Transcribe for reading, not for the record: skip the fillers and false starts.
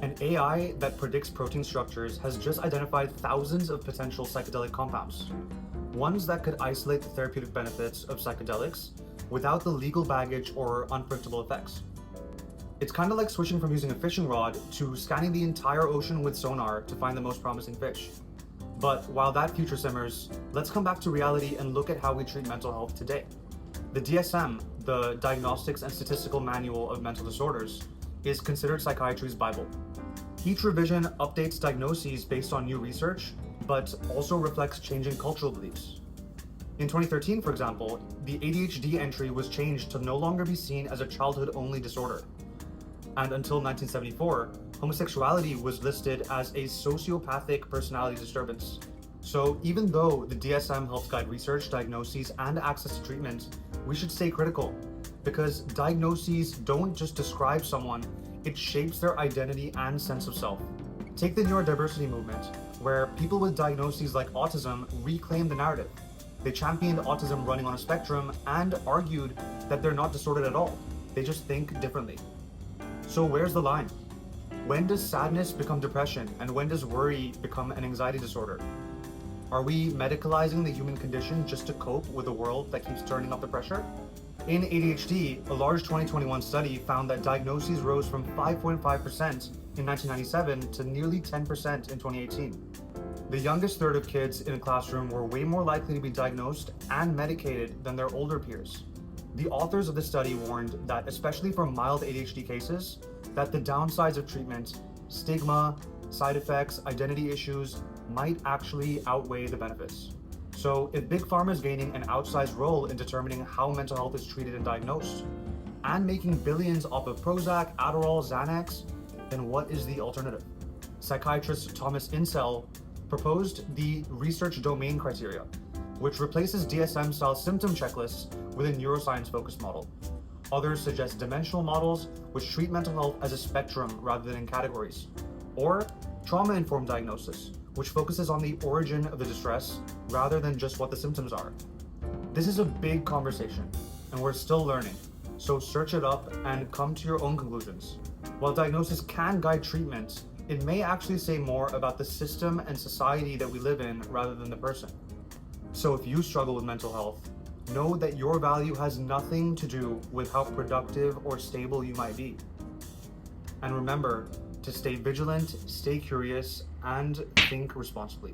An AI that predicts protein structures has just identified thousands of potential psychedelic compounds, ones that could isolate the therapeutic benefits of psychedelics without the legal baggage or unpredictable effects. It's kind of like switching from using a fishing rod to scanning the entire ocean with sonar to find the most promising fish. But while that future simmers, let's come back to reality and look at how we treat mental health today. The DSM, the Diagnostics and Statistical Manual of Mental Disorders, is considered psychiatry's Bible. Each revision updates diagnoses based on new research, but also reflects changing cultural beliefs. In 2013, for example, the ADHD entry was changed to no longer be seen as a childhood-only disorder. And until 1974, homosexuality was listed as a sociopathic personality disturbance. So even though the DSM helps guide research, diagnoses, and access to treatment, we should stay critical, because diagnoses don't just describe someone, it shapes their identity and sense of self. Take the neurodiversity movement, where people with diagnoses like autism reclaimed the narrative. They championed autism running on a spectrum and argued that they're not disordered at all, they just think differently. So where's the line? When does sadness become depression, and when does worry become an anxiety disorder? Are we medicalizing the human condition just to cope with a world that keeps turning up the pressure? In ADHD, a large 2021 study found that diagnoses rose from 5.5% in 1997 to nearly 10% in 2018. The youngest third of kids in a classroom were way more likely to be diagnosed and medicated than their older peers. The authors of the study warned that, especially for mild ADHD cases, that the downsides of treatment, stigma, side effects, identity issues, might actually outweigh the benefits. So if Big Pharma is gaining an outsized role in determining how mental health is treated and diagnosed, and making billions off of Prozac, Adderall, Xanax, then what is the alternative? Psychiatrist Thomas Insel proposed the research domain criteria, which replaces DSM-style symptom checklists with a neuroscience-focused model. Others suggest dimensional models, which treat mental health as a spectrum rather than in categories, or trauma-informed diagnosis, which focuses on the origin of the distress rather than just what the symptoms are. This is a big conversation, and we're still learning, so search it up and come to your own conclusions. While diagnosis can guide treatment, it may actually say more about the system and society that we live in rather than the person. So if you struggle with mental health, know that your value has nothing to do with how productive or stable you might be. And remember to stay vigilant, stay curious, and think responsibly.